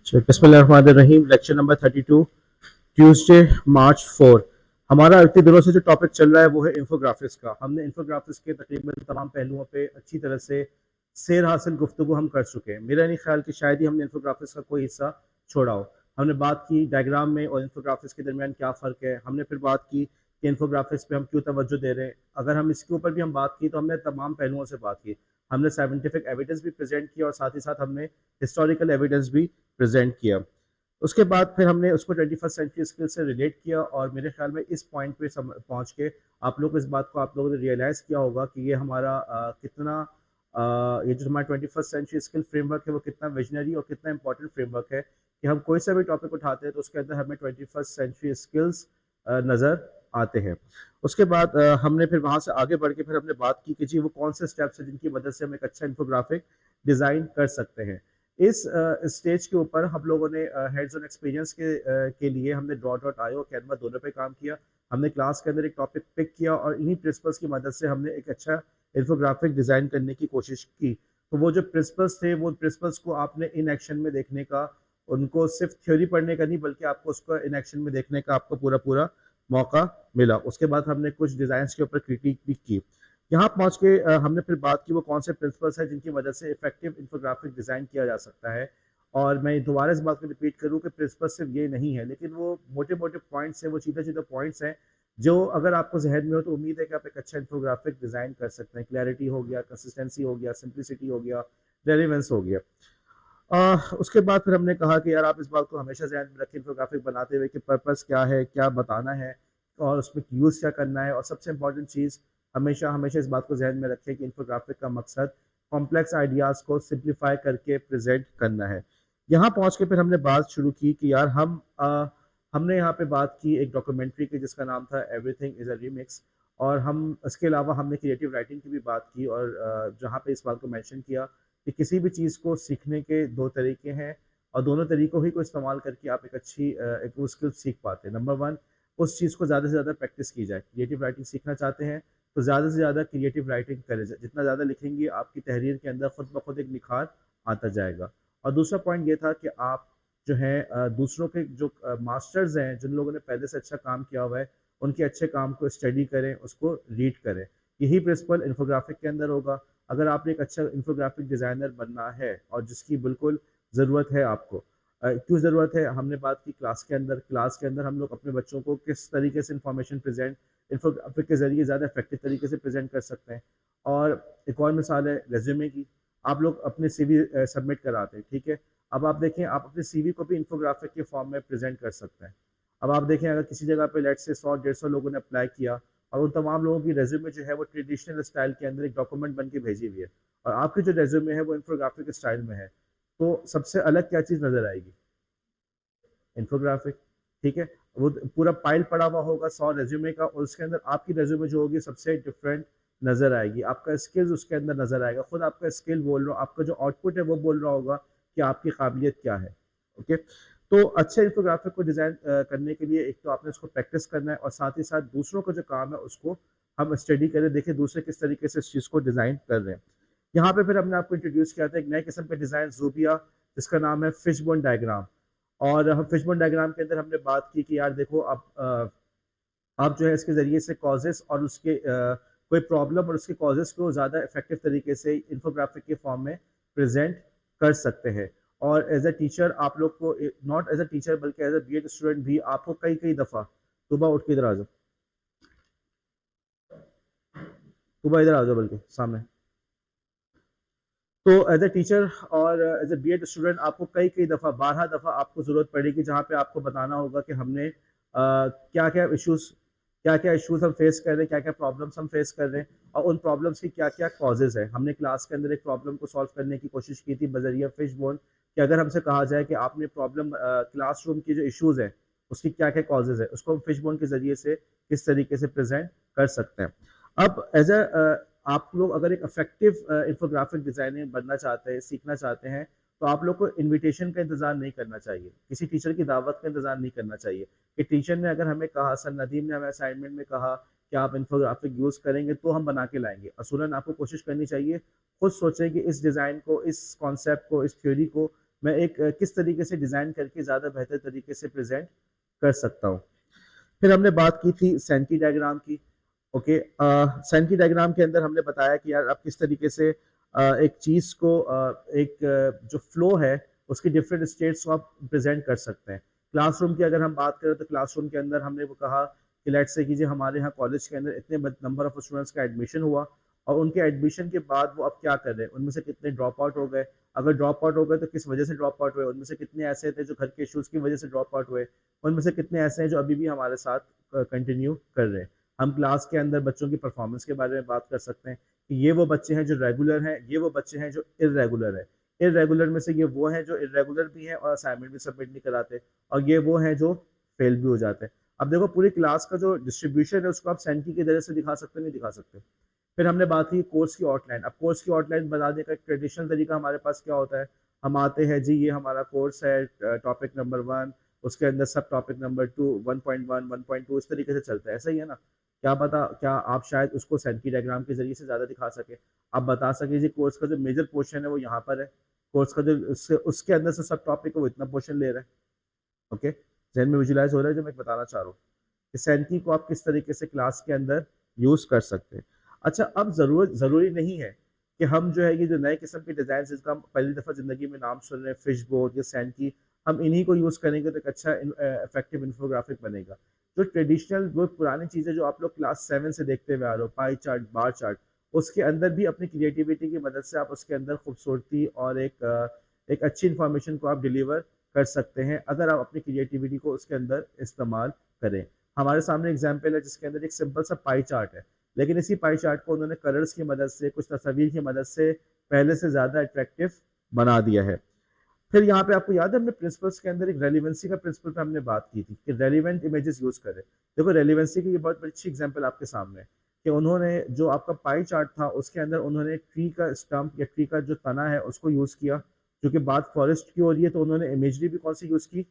बिस्मिल्लाहिर्रहमानिर्रहीम। Lecture number 32, Tuesday मार्च 4। हमारा इतने दिनों से जो टॉपिक चल रहा है वो है इंफोग्राफिक्स का। हमने इंफोग्राफिक्स के तकरीबन तमाम पहलुओं पे अच्छी तरह से सैर हासिल गुफ्तगू हम कर चुके हैं। मेरा नहीं ख्याल कि शायद ही हमने इंफोग्राफिक्स का कोई हिस्सा छोड़ा हो। हमने बात की डायग्राम में और इंफोग्राफिक्स के दरमियान क्या फ़र्क है। हमने फिर बात की कि इंफोग्राफिक्स पे हम क्यों तवज्जो दे रहे हैं। अगर हम इसके ऊपर भी हम बात की तो हमने तमाम पहलुओं से बात की। हमने साइंटिफिक एविडेंस भी प्रेजेंट किया और साथ ही साथ हमने हिस्टोरिकल एविडेंस भी प्रेजेंट किया। उसके बाद फिर हमने उसको 21st सेंचुरी स्किल से रिलेट किया और मेरे ख्याल में इस पॉइंट पे पहुंच के आप लोग इस बात को आप लोगों ने रियलाइज़ किया होगा कि ये हमारा कितना ये जो हमारा 21st सेंचुरी स्किल फ्रेमवर्क है वो कितना विजनरी और कितना इंपॉर्टेंट फ्रेमवर्क है कि हम कोई सा भी टॉपिक उठाते हैं तो उसके अंदर हमें 21st सेंचुरी स्किल्स नज़र आते हैं। उसके बाद हमने फिर वहाँ से आगे बढ़ के फिर हमने बात की कि जी वो कौन से स्टेप्स हैं जिनकी मदद से हम एक अच्छा इंफोग्राफिक डिज़ाइन कर सकते हैं। इस स्टेज के ऊपर हम लोगों ने हेड्स ऑन एक्सपीरियंस के लिए हमने डॉट आयो और कैनवा दोनों पे काम किया। हमने क्लास के अंदर एक टॉपिक पिक किया और इन्हीं प्रिंसिपल्स की मदद से हमने एक अच्छा इंफोग्राफिक डिज़ाइन करने की कोशिश की। तो वो जो प्रिंसिपल्स थे वो प्रिंसिपल्स को आपने इन एक्शन में देखने का, उनको सिर्फ थ्योरी पढ़ने का नहीं बल्कि आपको उसको इन एक्शन में देखने का आपको पूरा पूरा मौका मिला। उसके बाद हमने कुछ डिज़ाइंस के ऊपर क्रिटिक भी की। यहाँ पहुँच के हमने फिर बात की वो कौन से प्रिंसिपल्स हैं जिनकी मदद से इफेक्टिव इंफोग्राफिक डिज़ाइन किया जा सकता है। और मैं दोबारा इस बात को रिपीट करूँ कि प्रिंसिपल सिर्फ ये नहीं है, लेकिन वो मोटे मोटे पॉइंट्स हैं, वो सीधे सीधे पॉइंट्स हैं जो अगर आपको जहन में हो तो उम्मीद है कि आप एक अच्छा इंफोग्राफिक डिज़ाइन कर सकते हैं। क्लैरिटी हो गया, कंसिस्टेंसी हो गया, सिंप्लिसिटी हो गया, रेलिवेंस हो गया। उसके बाद फिर हमने कहा कि यार आप इस बात को हमेशा ध्यान में रखें इंफोग्राफिक बनाते हुए कि पर्पस क्या है, क्या बताना है और उसमें यूज़ क्या करना है। और सबसे इम्पोर्टेंट चीज़ हमेशा हमेशा इस बात को ध्यान में रखें कि इंफोग्राफिक का मकसद कॉम्प्लेक्स आइडियाज़ को सिंप्लीफाई करके प्रेजेंट करना है। यहाँ पहुँच के फिर हमने बात शुरू की कि यार हमने यहाँ पे बात की एक डॉक्यूमेंट्री की जिसका नाम था एवरीथिंग इज़ अ रीमिक्स। और हम इसके अलावा हमने क्रिएटिव राइटिंग की भी बात की और जहाँ पे इस बात को मेंशन किया कि किसी भी चीज़ को सीखने के दो तरीके हैं और दोनों तरीकों ही को इस्तेमाल करके आप एक अच्छी एक वो स्किल सीख पाते हैं। नंबर वन, उस चीज़ को ज़्यादा से ज़्यादा प्रैक्टिस की जाए। क्रिएटिव राइटिंग सीखना चाहते हैं तो ज़्यादा से ज़्यादा क्रिएटिव राइटिंग करें। जितना ज़्यादा लिखेंगे आपकी तहरीर के अंदर खुद ब खुद एक निखार आता जाएगा। और दूसरा पॉइंट ये था कि आप जो है दूसरों के जो मास्टर्स हैं, जिन लोगों ने पहले से अच्छा काम किया हुआ है, उनके अच्छे काम को स्टडी करें, उसको रीड करें। यही प्रिंसिपल इन्फोग्राफिक के अंदर होगा। अगर आपने एक अच्छा इंफोग्राफिक डिज़ाइनर बनना है और जिसकी बिल्कुल ज़रूरत है आपको, क्यों ज़रूरत है, हमने बात की क्लास के अंदर हम लोग अपने बच्चों को किस तरीके से इंफॉर्मेशन प्रेजेंट इंफोग्राफिक के ज़रिए ज़्यादा इफेक्टिव तरीके से प्रेजेंट कर सकते हैं। और एक और मिसाल है रेज्यूमे की। आप लोग अपने सीवी सबमिट कराते हैं, ठीक है। अब आप देखें, आप अपने सीवी को भी इंफोग्राफिक के फॉर्म में प्रेजेंट कर सकते हैं। अब आप देखें, अगर किसी जगह पे लेट से 100-150 लोगों ने अप्लाई किया और उन तमाम लोगों की रेज्यूमे जो है वो ट्रेडिशनल स्टाइल के अंदर एक डॉक्यूमेंट बन के भेजी हुई है और आपकी जो रेज्यूमे है वो इंफोग्राफिक स्टाइल में है, तो सबसे अलग क्या चीज़ नज़र आएगी? इन्फोग्राफिक, ठीक है। वो पूरा पाइल पड़ा हुआ होगा 100 रेज्यूमे का और उसके अंदर आपकी रेज्यूमे जो होगी सबसे डिफरेंट नजर आएगी। आपका स्किल्स उसके अंदर नजर आएगा, खुद आपका स्किल बोल रहा हो, आपका जो आउटपुट है वो बोल रहा होगा कि आपकी काबिलियत क्या है। ओके, तो अच्छे इन्फोग्राफिक को डिजाइन करने के लिए एक तो आपने उसको प्रैक्टिस करना है और साथ ही साथ दूसरों का जो काम है उसको हम स्टडी करें, देखें दूसरे किस तरीके से इस चीज़ को डिज़ाइन कर रहे हैं। यहाँ पे फिर हमने आपको इंट्रोड्यूस किया था एक नए किस्म का डिज़ाइन जूबिया, जिसका नाम है फिशबोन डायग्राम। और हम फिशबोन डायग्राम के अंदर हमने बात की कि यार देखो आप जो है इसके ज़रिए से कॉजेस और उसके कोई प्रॉब्लम और उसके कॉजेस को ज़्यादा इफेक्टिव तरीके से इंफोग्राफिक के फॉर्म में प्रेजेंट कर सकते हैं। और एज अ टीचर आप लोग को, नॉट एज अ टीचर बल्कि एज अ बीएड स्टूडेंट भी आपको कई कई दफ़ा, सुबह उठ के इधर आ जाओ, सुबह इधर आ जाओ बल्कि सामने। तो एज अ टीचर और एज अ बीएड स्टूडेंट आपको कई कई दफ़ा, 12 दफ़ा आपको ज़रूरत पड़ेगी जहाँ पे आपको बताना होगा कि हमने क्या क्या इश्यूज हम फेस कर रहे हैं, क्या क्या प्रॉब्लम्स हम फेस कर रहे हैं और उन प्रॉब्लम्स की क्या क्या कॉजेज है। हमने क्लास के अंदर एक प्रॉब्लम को सॉल्व करने की कोशिश की थी बजरिया फिश बोन, कि अगर हमसे कहा जाए कि आपने प्रॉब्लम क्लासरूम की जो इश्यूज है उसकी क्या क्या कॉजेज है, उसको हम फिश बोन के ज़रिए से किस तरीके से प्रेजेंट कर सकते हैं। अब एज अ आप लोग अगर एक इफेक्टिव इंफोग्राफिक डिजाइनर बनना चाहते हैं, सीखना चाहते हैं, तो आप लोग को इनविटेशन का इंतजार नहीं करना चाहिए, किसी टीचर की दावत का इंतजार नहीं करना चाहिए कि टीचर ने अगर हमें कहा, सर नदीम ने हमें असाइनमेंट में कहा कि आप इंफोग्राफिक यूज करेंगे तो हम बना के लाएंगे। असूलन आपको कोशिश करनी चाहिए खुद सोचें कि इस डिज़ाइन को, इस कॉन्सेप्ट को, इस थ्योरी को मैं एक किस तरीके से डिजाइन करके ज्यादा बेहतर तरीके से प्रेजेंट कर सकता हूँ। फिर हमने बात की थी सैंकी डायग्राम की। ओके, सैंकी डायग्राम के अंदर हमने बताया कि यार आप किस तरीके से एक चीज को जो फ्लो है उसकी डिफरेंट स्टेट्स को आप प्रेजेंट कर सकते हैं। क्लासरूम की अगर हम बात करें तो क्लासरूम के अंदर हमने वो कहा कि लेट्स से कीजिए हमारे यहाँ कॉलेज के अंदर इतने नंबर ऑफ स्टूडेंट्स का एडमिशन हुआ और उनके एडमिशन के बाद वो अब क्या कर रहे हैं, उनमें से कितने ड्रॉप आउट हो गए, अगर ड्रॉप आउट हो गए तो किस वजह से ड्रॉप आउट हुए, उनमें से कितने ऐसे थे जो घर के इश्यूज की वजह से ड्रॉप आउट हुए, उनमें से कितने ऐसे हैं जो अभी भी हमारे साथ कंटिन्यू कर रहे हैं। हम क्लास के अंदर बच्चों की परफॉर्मेंस के बारे में बात कर सकते हैं कि ये वो बच्चे हैं जो रेगुलर हैं, ये वो बच्चे हैं जो इरेगुलर है। इरेगुलर में से ये वो हैं जो इरेगुलर भी हैं और असाइनमेंट भी सबमिट नहीं कराते, और ये वो हैं जो फेल भी हो जाते हैं। अब देखो पूरी क्लास का जो डिस्ट्रीब्यूशन है उसको आप सेंटी की तरह से दिखा सकते नहीं दिखा सकते। फिर हमने बात की कोर्स की आउटलाइन। अब कोर्स की आउटलाइन बनाने का एक ट्रेडिशनल तरीका हमारे पास क्या होता है, हम आते हैं जी ये हमारा कोर्स है, टॉपिक नंबर 1, उसके अंदर सब टॉपिक नंबर 2, 1.1, 1.2, इस तरीके से चलता है, ऐसा ही है ना। क्या पता क्या आप शायद उसको सेंटी डायग्राम के जरिए से ज़्यादा दिखा सके, आप बता सके जी कोर्स का जो मेजर पोर्शन है वो यहाँ पर है, कोर्स का जो उसके अंदर से सब टॉपिक है वो इतना पोर्शन ले रहा है। ओके, जहन में विजुलाइज हो रहा है जो मैं बताना चाह रहा हूँ कि सेंटी को आप किस तरीके से क्लास के अंदर यूज़ कर सकते हैं। अच्छा, अब ज़रूरी नहीं है कि हम जो है ये जो नए किस्म के डिज़ाइन जिसका हम पहली दफ़ा ज़िंदगी में नाम सुन रहे हैं, फिश बोर्ड या सेंटी, हम इन्हीं को यूज़ करेंगे तो एक अच्छा इफेक्टिव इन्फोग्राफिक बनेगा। जो ट्रेडिशनल वो पुरानी चीज़ें जो आप लोग क्लास 7 से देखते हुए आ रहे हो, पाई चार्ट, बार चार्ट, उसके अंदर भी अपनी क्रिएटिविटी की मदद से आप उसके अंदर खूबसूरती और एक अच्छी इंफॉर्मेशन को आप डिलीवर कर सकते हैं अगर आप अपनी क्रिएटिविटी को उसके अंदर इस्तेमाल करें। हमारे सामने एग्जाम्पल है जिसके अंदर एक सिंपल सा पाई चार्ट है, लेकिन इसी पाई चार्ट को उन्होंने कलर्स की मदद से, कुछ तस्वीर की मदद से पहले से ज़्यादा अट्रैक्टिव बना दिया है। फिर यहाँ पे आपको याद है हमने प्रिंसिपल्स के अंदर एक रेलिवेंसी का प्रिंसिपल पे हमने बात की थी कि रेलिवेंट इमेजेस यूज करें। देखो रेलिवेंसी की ये बहुत बड़ी अच्छी एग्जांपल आपके सामने है कि उन्होंने जो आपका पाई चार्ट था उसके अंदर उन्होंने ट्री का स्टम्प या ट्री का जो तना है उसको यूज किया, जो कि बात फॉरेस्ट की हो रही है तो उन्होंने इमेजरी भी कौन सी यूज की,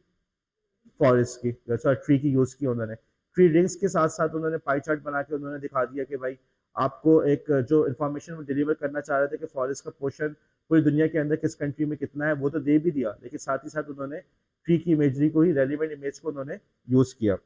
फॉरेस्ट की, सॉरी ट्री की यूज की उन्होंने। ट्री रिंग्स के साथ साथ उन्होंने पाई चार्ट बना के उन्होंने दिखा दिया कि भाई आपको एक जो इन्फॉर्मेशन वो डिलीवर करना चाह रहे थे कि फॉरेस्ट का पोर्शन पूरी दुनिया के अंदर किस कंट्री में कितना है वो तो दे भी दिया, लेकिन साथ ही साथ उन्होंने ट्री की इमेजरी को ही, रेलिवेंट इमेज को उन्होंने यूज किया।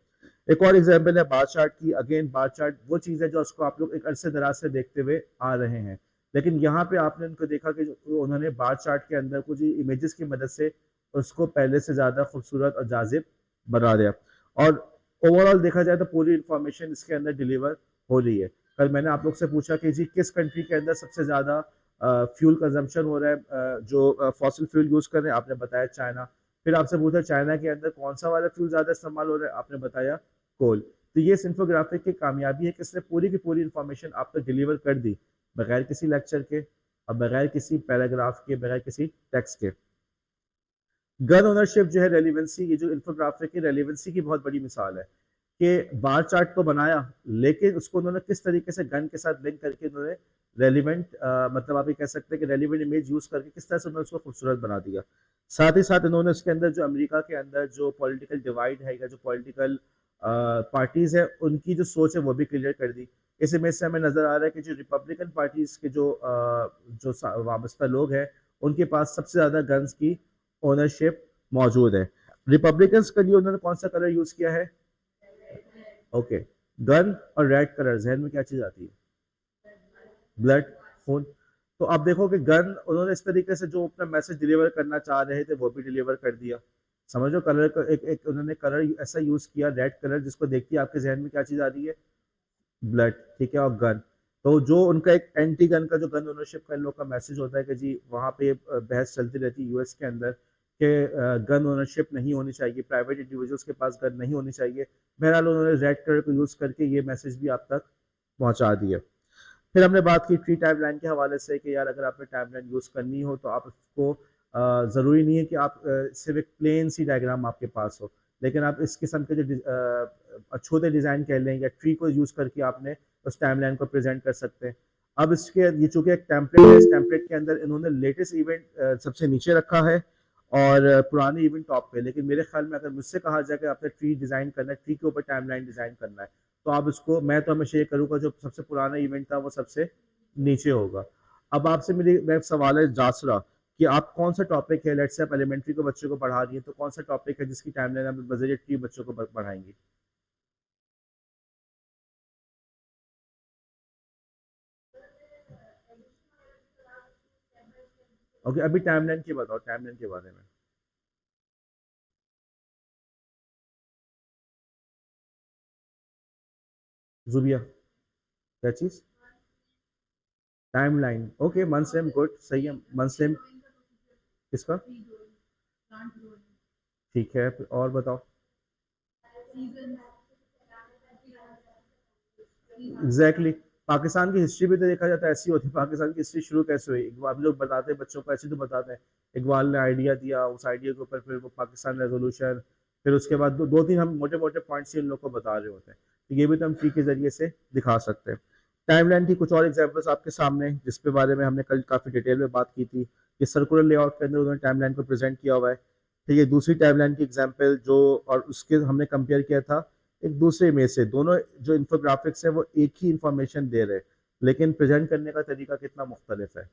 एक और एग्जाम्पल है बार चार्ट की। अगेन बार चार्ट वो चीज़ है जो उसको आप लोग एक अरसे दराज से देखते हुए आ रहे हैं, लेकिन यहाँ पे आपने उनको देखा कि उन्होंने बार चार्ट के अंदर कुछ इमेजेस की मदद से उसको पहले से ज़्यादा खूबसूरत और जाजिब बना दिया, और ओवरऑल देखा जाए तो पूरी इंफॉर्मेशन इसके अंदर डिलीवर हो रही है। कल मैंने आप लोग से पूछा कि जी किस कंट्री के अंदर सबसे ज़्यादा फ्यूल कंजम्पशन हो रहा है, जो फॉसिल फ्यूल यूज़ कर रहे हैं, आपने बताया चाइना। फिर आपसे पूछा चाइना के अंदर कौन सा वाला फ्यूल ज़्यादा इस्तेमाल हो रहा है, आपने बताया कोल। तो ये इस इंफोग्राफिक की कामयाबी है कि इसने पूरी की पूरी इंफॉर्मेशन आप तक डिलीवर कर दी बगैर किसी लेक्चर के और बगैर किसी पैराग्राफ के, बगैर किसी टेक्स्ट के। गन ओनरशिप जो है रेलिवेंसी, ये जो इंफोग्राफिक की रेलिवेंसी की बहुत बड़ी मिसाल है कि बार चार्ट तो बनाया लेकिन उसको उन्होंने किस तरीके से गन के साथ लिंक करके उन्होंने रेलिवेंट, मतलब आप ये कह सकते हैं कि रेलिवेंट इमेज यूज करके किस तरह से उन्होंने उसको खूबसूरत बना दिया। साथ ही साथ इन्होंने उसके अंदर जो अमेरिका के अंदर जो पॉलिटिकल डिवाइड है या जो पॉलिटिकल पार्टीज है उनकी जो सोच है वो भी क्लियर कर दी। इस इमेज से हमें नजर आ रहा है कि जो रिपब्लिकन पार्टीज के जो वाबस्ता लोग हैं उनके पास सबसे ज्यादा गन्स की ओनरशिप मौजूद है। रिपब्लिकन्स के लिए उन्होंने कौन सा कलर यूज किया है, ओके, गन और रेड कलर, जहन में क्या चीज आती है, ब्लड, खून। तो आप देखो कि गन उन्होंने इस तरीके से जो अपना मैसेज डिलीवर करना चाह रहे थे वो भी डिलीवर कर दिया। समझो कलर का एक उन्होंने कलर ऐसा यूज किया, रेड कलर, जिसको देखती है आपके जहन में क्या चीज आ रही है, ब्लड, ठीक है, और गन। तो जो उनका एक एंटी गन का जो गन ओनरशिप का इन लोग का मैसेज होता है कि जी वहाँ पे बहस चलती रहती है यूएस के अंदर कि गन ओनरशिप नहीं होनी चाहिए, प्राइवेट इंडिविजुअल्स के पास गन नहीं होनी चाहिए। बहरहाल उन्होंने रेड कलर को यूज करके ये मैसेज भी आप तक पहुंचा दिया। फिर हमने बात की ट्री टाइमलाइन के हवाले से कि यार अगर आपने टाइमलाइन यूज करनी हो तो आप उसको ज़रूरी नहीं है कि आप सिर्फ एक प्लेन सी डायग्राम आपके पास हो, लेकिन आप इस किस्म के जो छोटे डिज़ाइन कह लें या ट्री को यूज़ करके आपने उस टाइमलाइन को प्रेजेंट कर सकते हैं। अब इसके ये चूंकि एक टेम्पलेट है, इस टेम्पलेट के अंदर इन्होंने लेटेस्ट इवेंट सबसे नीचे रखा है और पुराने इवेंट टॉप पे, लेकिन मेरे ख्याल में अगर मुझसे कहा जाए कि आपने ट्री डिज़ाइन करना है, ट्री के ऊपर टाइमलाइन डिज़ाइन करना है, तो आप इसको, मैं तो हमेशा ये करूँगा जो सबसे पुराना इवेंट था वो सबसे नीचे होगा। अब आपसे मेरी सवाल है जासरा कि आप कौन सा टॉपिक है, लेट्स से आप एलिमेंट्री को बच्चों को पढ़ा रही है तो कौन सा टॉपिक है जिसकी टाइमलाइन आप बजट बच्चों को पढ़ाएंगी। ओके, अभी टाइमलाइन की बताओ, टाइमलाइन के बारे में। जुबिया, क्या चीज? Timeline, okay, month same, good, सही है, मंथ सेम। किसका? ठीक है, और बताओ। Exactly exactly. पाकिस्तान की हिस्ट्री भी तो देखा जाता है ऐसी होती है, पाकिस्तान की हिस्ट्री शुरू कैसे हुई, आप लोग बताते हैं बच्चों को, ऐसे तो बताते हैं इकबाल ने आइडिया दिया, उस आइडिया के ऊपर फिर वो पाकिस्तान रेजोल्यूशन, फिर उसके बाद दो तीन हम मोटे मोटे पॉइंट्स इन लोग को बता रहे होते हैं, तो ये भी तो हम ट्री के जरिए से दिखा सकते हैं। टाइमलाइन की कुछ और एग्जांपल्स आपके सामने, जिसके बारे में हमने कल काफ़ी डिटेल में बात की थी, ये सर्कुलर लेआउट के अंदर उन्होंने टाइमलाइन को प्रेजेंट किया हुआ है। ठीक है, दूसरी टाइमलाइन की एग्जांपल जो, और उसके हमने कंपेयर किया था एक दूसरे में से, दोनों जो इन्फोग्राफिक्स है वो एक ही इंफॉर्मेशन दे रहे हैं, लेकिन प्रेजेंट करने का तरीका कितना मुख्तलिफ है।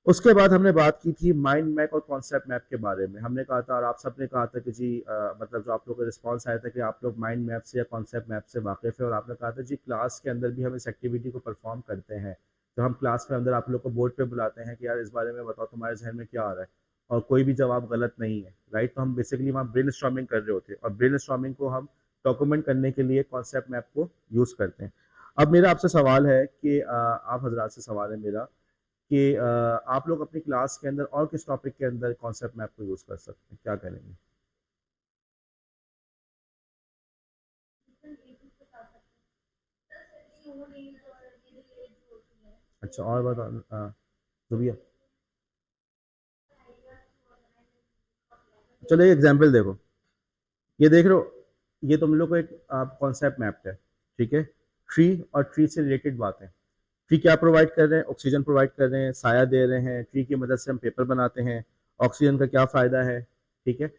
उसके बाद हमने बात की थी माइंड मैप और कॉन्सेप्ट मैप के बारे में, हमने कहा था और आप सबने कहा था कि जी मतलब जो आप लोगों का रिस्पांस आया था कि आप लोग माइंड मैप से या कॉन्सेप्ट मैप से वाकिफ है, और आपने कहा था जी क्लास के अंदर भी हम इस एक्टिविटी को परफॉर्म करते हैं, तो हम क्लास के अंदर आप लोग को बोर्ड पे बुलाते हैं कि यार इस बारे में बताओ तुम्हारे जहन में क्या आ रहा है, और कोई भी जवाब गलत नहीं है, राइट। तो हम बेसिकली वहाँ ब्रेन स्टॉर्मिंग कर रहे होते हैं, और ब्रेन स्टॉर्मिंग को हम डॉक्यूमेंट करने के लिए कॉन्सेप्ट मैप को यूज़ करते हैं। अब मेरा आपसे सवाल है कि आप हजरात से सवाल है मेरा कि आप लोग अपनी क्लास के अंदर और किस टॉपिक के अंदर कॉन्सेप्ट मैप को यूज़ कर सकते हैं, क्या करेंगे? अच्छा, और बताओ, जुबिया। चलो एक एग्जांपल देखो, ये देख रहे हो, ये तुम लोग को एक कॉन्सेप्ट मैप है, ठीक है। ट्री और ट्री से रिलेटेड बातें, ट्री क्या प्रोवाइड कर रहे हैं, ऑक्सीजन प्रोवाइड कर रहे हैं, साया दे रहे हैं, ट्री की मदद से हम पेपर बनाते हैं, ऑक्सीजन का क्या फ़ायदा है, ठीक है।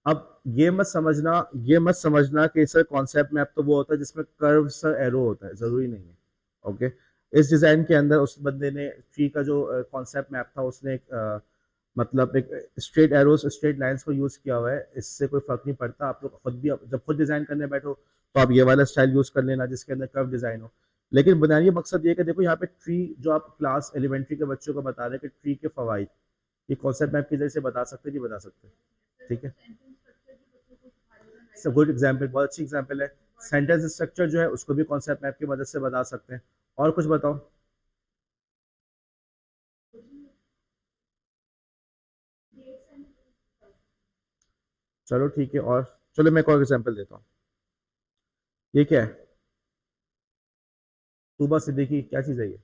अब ये मत समझना कि सर कॉन्सेप्ट मैप तो वो होता है जिसमें कर्व सा एरो होता है, ज़रूरी नहीं है। ओके, इस डिज़ाइन के अंदर उस बंदे ने ट्री का जो कॉन्सेप्ट मैप था उसने एक मतलब एक स्ट्रेट एरोस स्ट्रेट लाइंस को यूज़ किया हुआ है, इससे कोई फ़र्क नहीं पड़ता, आप लोग खुद भी जब खुद डिज़ाइन करने बैठो तो आप ये वाला स्टाइल यूज़ कर लेना जिसके अंदर कर्व डिज़ाइन हो। लेकिन बुनियादी मकसद ये है कि देखो यहाँ पे ट्री जो आप क्लास एलिमेंट्री के बच्चों को बता रहे हैं कि ट्री के फवाइद, ये कॉन्सेप्ट मैप के जरिए से बता सकते नहीं बता सकते, ठीक है। गुड एग्जाम्पल, बहुत अच्छी एग्जाम्पल है। सेंटेंस स्ट्रक्चर जो है उसको भी कॉन्सेप्ट मैप की मदद से बता सकते हैं। और कुछ बताओ। चलो ठीक है, और चलो मैं एक और एग्जाम्पल देता हूँ। ये क्या है? तूबा सिद्दीकी, क्या चीज़ है ये?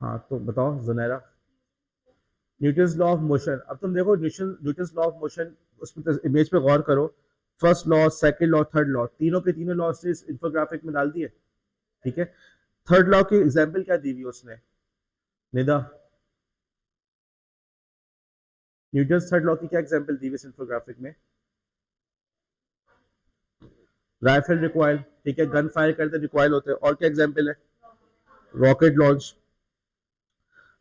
हाँ तो बताओ Junaira. Newton's law of motion, अब तुम देखो न्यूटन्स लॉ ऑफ मोशन, उसमें इमेज पे गौर करो, first law, second law, third law, तीनों के तीनों लॉ से इस इंफोग्राफिक में डाल दिए, ठीक है। थर्ड लॉ की एग्जाम्पल क्या दी हुई उसने, निदा? न्यूटन्स थर्ड लॉ की क्या एग्जाम्पल दी हुई इस इंफोग्राफिक में? राइफल रिकॉइल, ठीक है, गन फायर करते रिकॉइल होते हैं, और क्या एग्जाम्पल है? Rocket launch.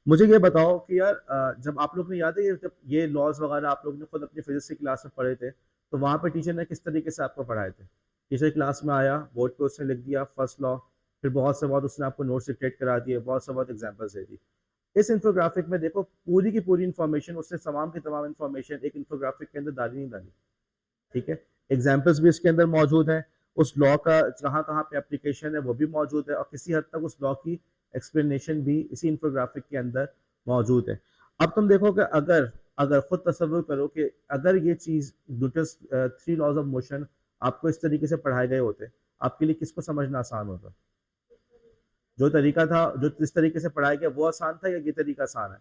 मुझे ये बताओ कि यार जब आप लोग ने, याद है ये जब ये लॉज वगैरह आप लोग ने खुद अपनी फिजिक्स की क्लास में पढ़े थे, तो वहाँ पे टीचर ने किस तरीके से आपको पढ़ाए थे? टीचर क्लास में आया, बोर्ड पे उसने लिख दिया फर्स्ट लॉ, फिर बहुत से बहुत उसने आपको नोट्स डिक्टेट करा दिए, बहुत से बहुत एग्जाम्पल्स दे दी। इस इंफोग्राफिक में देखो पूरी की पूरी इन्फॉर्मेशन उसने तमाम की तमाम इन्फॉर्मेशन एक इंफोग्राफिक के अंदर डाली नहीं डाली, ठीक है। एग्जाम्पल्स भी इसके अंदर मौजूद हैं, उस लॉ का कहाँ कहाँ पे एप्लीकेशन है वो भी मौजूद है, और किसी हद तक उस लॉ की एक्सप्लेनेशन भी इसी इंफोग्राफिक के अंदर मौजूद है। अब तुम देखो कि अगर अगर खुद तसव्वुर करो कि अगर ये चीज़ Newton's three laws of motion आपको इस तरीके से पढ़ाए गए होते, आपके लिए किसको समझना आसान होता? जो तरीका था, जो इस तरीके से पढ़ाया गया वो आसान था, या ये तरीका आसान है?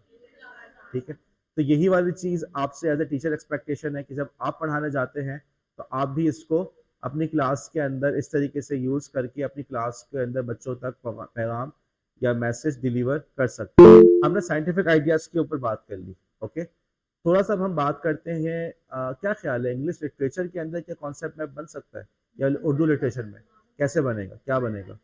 ठीक है, तो यही वाली चीज आपसे एज ए टीचर एक्सपेक्टेशन है कि जब आप पढ़ाने जाते हैं तो आप भी इसको अपनी क्लास के अंदर इस तरीके से यूज करके अपनी क्लास के अंदर बच्चों तक पैगाम या मैसेज डिलीवर कर सकते हैं। हमने साइंटिफिक आइडियाज के ऊपर बात कर ली, ओके। थोड़ा सा अब हम बात करते हैं क्या ख्याल है इंग्लिश लिटरेचर के अंदर क्या कॉन्सेप्ट मैप बन सकता है, या उर्दू लिटरेचर में कैसे बनेगा, क्या बनेगा?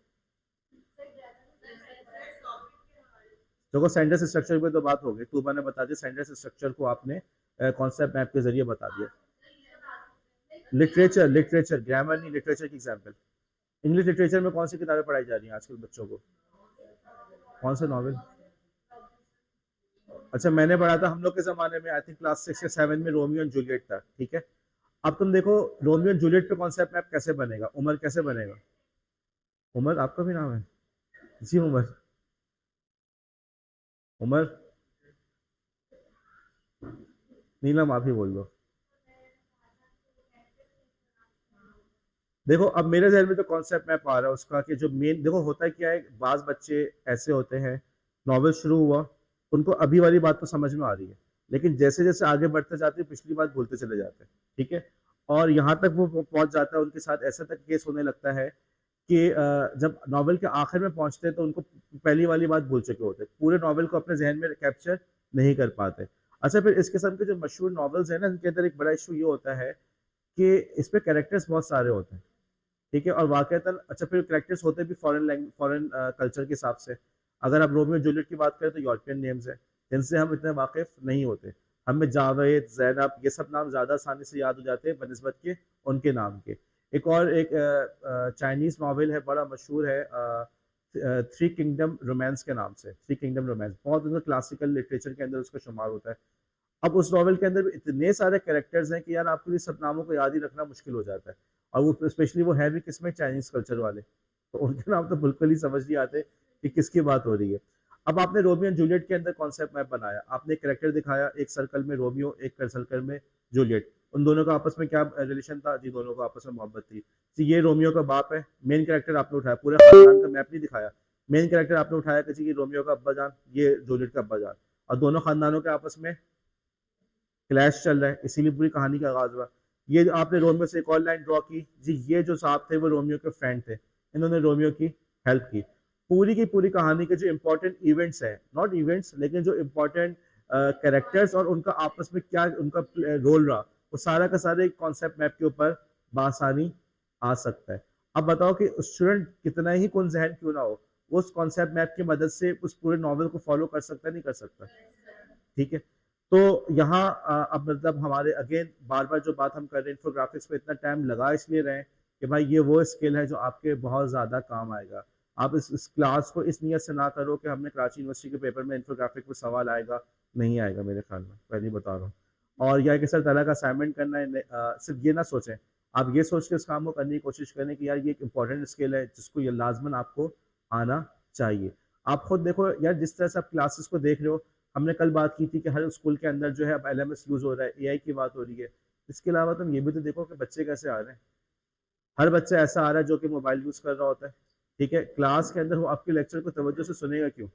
देखो सेंटेंस स्ट्रक्चर पे तो बात हो गई, तू मैंने बता दिया सेंटेंस स्ट्रक्चर को आपने कॉन्सेप्ट मैप के जरिए बता दिया। लिटरेचर, लिटरेचर ग्रामर नहीं, लिटरेचर की एग्जांपल। इंग्लिश लिटरेचर में कौन सी किताबें पढ़ाई जा रही हैं आजकल बच्चों को? कौन सा नॉवेल? अच्छा मैंने पढ़ा था हम लोग के जमाने में, आई थिंक क्लास 6 या 7 में, रोमियो एंड जूलियट था, ठीक है। अब तुम देखो रोमियो एंड जूलियट पे कॉन्सेप्ट मैप कैसे बनेगा, उमर कैसे बनेगा? उमर आपका भी नाम है? जी उमर। उमर, नीलम आप ही बोल दो। देखो अब मेरे जहन में तो कॉन्सेप्ट मैप आ रहा है उसका कि जो मेन, देखो होता क्या है, बाज बच्चे ऐसे होते हैं, नॉवेल शुरू हुआ, उनको अभी वाली बात तो समझ में आ रही है, लेकिन जैसे जैसे आगे बढ़ते जाते हैं पिछली बात भूलते चले जाते हैं, ठीक है। और यहाँ तक वो पहुंच जाता है, उनके साथ ऐसा तक केस होने लगता है कि जब नॉवेल के आखिर में पहुंचते हैं तो उनको पहली वाली बात भूल चुके होते हैं, पूरे नॉवेल को अपने जहन में कैप्चर नहीं कर पाते। अच्छा फिर इस किस्म के जो मशहूर नॉवेल्स हैं ना, इनके अंदर एक बड़ा इशू ये होता है कि इस पे कैरेक्टर्स बहुत सारे होते हैं, ठीक है। और वाकईतन अच्छा फिर कैरेक्टर्स होते भी फॉरेन लैंग्वेज, फॉरेन कल्चर के हिसाब से। अगर आप रोमियो जूलियट की बात करें तो यूरोपियन नेम्स हैं जिनसे हम इतने वाकिफ नहीं होते। हमें जावेद, जैनब ये सब नाम ज़्यादा आसानी से याद हो जाते हैं बनस्बत के उनके नाम के। एक और एक चाइनीज़ नावल है बड़ा मशहूर है, थ्री किंगडम रोमांस के नाम से, थ्री किंगडम रोमांस बहुत क्लासिकल लिटरेचर के अंदर उसका शुमार होता है। अब उस नॉवल के अंदर भी इतने सारे कैरेक्टर्स हैं कि यार आपके लिए सब नामों को याद ही रखना मुश्किल हो जाता है। और वो स्पेशली वो है भी किसमें, चाइनीज कल्चर वाले, तो उनके नाम तो बिल्कुल ही समझ नहीं आते कि किसकी बात हो रही है। अब आपने रोमियो एंड जूलियट के अंदर कॉन्सेप्ट मैप बनाया, आपने एक कैरेक्टर दिखाया, एक सर्कल में रोमियो, एक सर्कल में जूलियट, उन दोनों का आपस में क्या रिलेशन था जी? दोनों को आपस में मोहब्बत थी जी। ये रोमियो का बाप है, मेन कैरेक्टर आपने उठाया, पूरे खानदान का मैप नहीं दिखाया, मेन कैरेक्टर आपने उठाया कि जी ये रोमियो का अब्बा जान, ये जूलियट का अब्बा जान, और दोनों खानदानों के आपस में क्लैश चल रहा है, इसीलिए पूरी कहानी का आगाज हुआ। ये जो आपने रोमियो से एक और लाइन ड्रॉ की जी, ये जो साहब थे वो रोमियो के फ्रेंड थे, इन्होंने रोमियो की हेल्प की। पूरी की पूरी कहानी के जो इंपॉर्टेंट इवेंट्स हैं, नॉट इवेंट्स लेकिन जो इंपॉर्टेंट कैरेक्टर्स और उनका आपस में क्या उनका रोल रहा, वो सारा का सारा एक कॉन्सेप्ट मैप के ऊपर बासानी आ सकता है। अब बताओ कि स्टूडेंट कितना ही कौन जहन क्यों ना हो, वो उस कॉन्सेप्ट मैप की मदद से उस पूरे नॉवल को फॉलो कर सकता है, नहीं कर सकता? ठीक है। तो यहाँ अब मतलब हमारे अगेन बार बार जो बात हम कर रहे हैं, इन्फोग्राफिक्स पे इतना टाइम लगा इसलिए रहे कि भाई ये वो स्किल है जो आपके बहुत ज़्यादा काम आएगा। आप इस क्लास को इस नीयत से ना करो कि हमने कराची यूनिवर्सिटी के पेपर में इन्फोग्राफिक में सवाल आएगा, नहीं आएगा मेरे ख्याल में, पहले ही बता रहा हूँ। और यह कि सर तरह का असाइनमेंट करना है, सिर्फ ये ना सोचें, आप ये सोच के इस काम को करने की कोशिश करें कि यार ये एक इंपॉर्टेंट स्किल है जिसको ये लाजमन आपको आना चाहिए। आप खुद देखो यार, जिस तरह से आप क्लासेस को देख रहे हो, हमने कल बात की थी कि हर स्कूल के अंदर जो है अब एलएमएस यूज हो रहा है, एआई की बात हो रही है। इसके अलावा तुम ये भी तो देखो कि बच्चे कैसे आ रहे हैं, हर बच्चा ऐसा आ रहा है जो कि मोबाइल यूज कर रहा होता है, ठीक है। क्लास के अंदर वो आपके लेक्चर को तवज्जो से सुनेगा क्यों?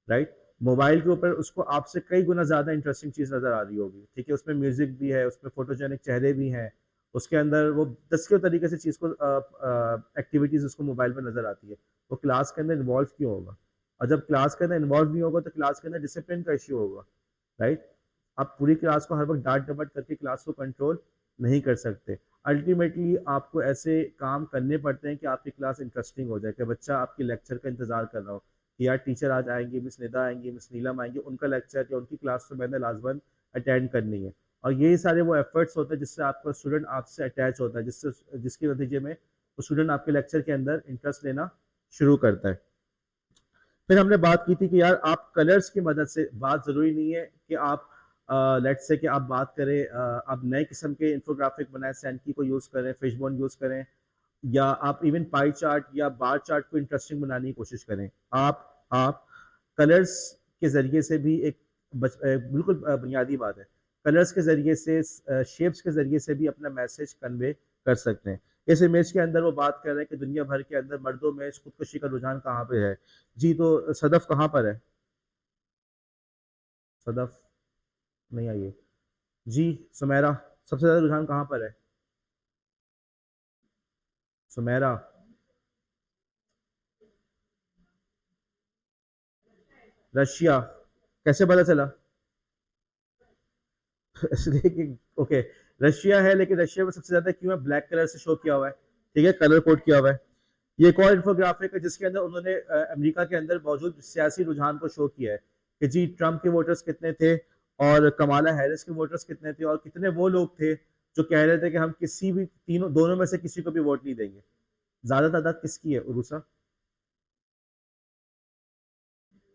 राइट। मोबाइल के ऊपर उसको आपसे कई गुना ज्यादा इंटरेस्टिंग चीज नजर आ रही होगी, ठीक है, उसमें म्यूजिक भी है, उसमें फोटोजेनिक चेहरे भी हैं, उसके अंदर वो दस तरीके से चीज को एक्टिविटीज उसको मोबाइल में नजर आती है। वो क्लास के अंदर इन्वॉल्व क्यों होगा? और जब क्लास के अंदर इन्वॉल्व नहीं होगा तो क्लास के अंदर डिसिप्लिन का इश्यू होगा, राइट। आप पूरी क्लास को हर वक्त डांट डपट करके क्लास को कंट्रोल नहीं कर सकते। अल्टीमेटली आपको ऐसे काम करने पड़ते हैं कि आपकी क्लास इंटरेस्टिंग हो जाए, कि बच्चा आपके लेक्चर का इंतजार कर रहा हो कि यार टीचर आज आएंगी, मिस निदा आएंगी, मिस नीलम आएंगी, उनका लेक्चर या उनकी क्लास तो मैंने लाजमन अटेंड करनी है। और यही सारे वो एफर्ट्स होते हैं जिससे आपका स्टूडेंट आपसे अटैच होता है, जिसके नतीजे में वो स्टूडेंट आपके लेक्चर के अंदर इंटरेस्ट लेना शुरू करता है। फिर हमने बात की थी कि यार आप कलर्स की मदद से, बात ज़रूरी नहीं है कि आप लेट्स से कि आप बात करें आप नए किस्म के इंफोग्राफिक बनाए, सैनकी को यूज़ करें, फिशबोन यूज़ करें, या आप इवन पाई चार्ट या बार चार्ट को इंटरेस्टिंग बनाने की कोशिश करें। आप कलर्स के ज़रिए से भी एक बिल्कुल बुनियादी बात है, कलर्स के ज़रिए से, शेप्स के ज़रिए से भी अपना मैसेज कन्वे कर सकते हैं। इस इमेज के अंदर वो बात कर रहे हैं कि दुनिया भर के अंदर मर्दों में खुदकुशी का रुझान कहाँ पे है जी? तो सदफ कहाँ पर है? सदफ नहीं आई है जी। सुमेरा, सबसे ज्यादा रुझान कहाँ पर है? सुमेरा, रशिया, कैसे पता चला? इसलिए कि ओके, रशिया है, लेकिन रशिया में सबसे ज्यादा क्यों है? ब्लैक कलर से शो किया हुआ है, ठीक है, कलर कोड किया हुआ है। ये एक और इंफोग्राफिक है जिसके अंदर उन्होंने अमेरिका के अंदर मौजूद सियासी रुझान को शो किया है कि जी ट्रंप के वोटर्स कितने थे और कमाला हैरिस के वोटर्स कितने थे, और कितने वो लोग थे जो कह रहे थे कि हम किसी भी तीनों दोनों में से किसी को भी वोट नहीं देंगे। ज्यादा तादाद किसकी है उरूसा?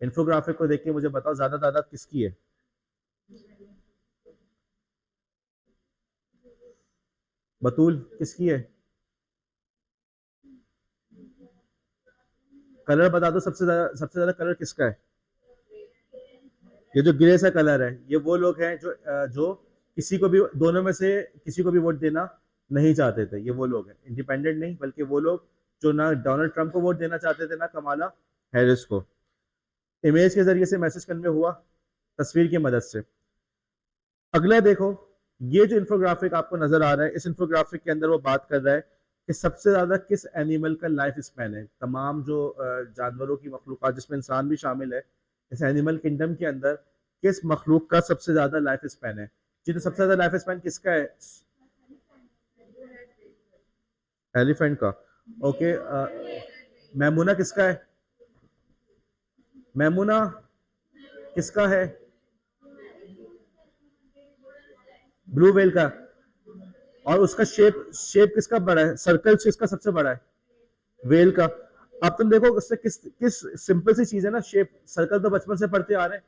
इन्फोग्राफिक को देख के मुझे बताओ ज्यादा तादाद किसकी है? बतूल किसकी है? कलर बता दो, सबसे ज्यादा कलर किसका है? ये जो ग्रे सा कलर है ये वो लोग हैं जो किसी को भी दोनों में से किसी को भी वोट देना नहीं चाहते थे। ये वो लोग हैं, इंडिपेंडेंट नहीं बल्कि वो लोग जो ना डोनाल्ड ट्रंप को वोट देना चाहते थे ना कमाला हैरिस को। इमेज के जरिए से मैसेज कन्वे हुआ, तस्वीर की मदद से। अगला देखो, ये जो इंफोग्राफिक आपको नजर आ रहा है, इस इंफोग्राफिक के अंदर वो बात कर रहा है कि सबसे ज्यादा किस एनिमल का लाइफ स्पैन है। तमाम जो जानवरों की मखलूक जिसमें इंसान भी शामिल है, इस एनिमल किंगडम के अंदर किस मखलूक का सबसे ज्यादा लाइफ स्पैन है? जी, तो सबसे ज्यादा लाइफ स्पैन किसका है? एलिफेंट का। ओके। मैमूना किसका है? मैमूना किसका है? ब्लू व्हेल का। और उसका शेप शेप किसका बड़ा है? सर्कल से इसका सबसे बड़ा है व्हेल का। अब तुम देखो उससे किस किस सिंपल सी चीज है ना, शेप। सर्कल तो बचपन से पढ़ते आ रहे हैं।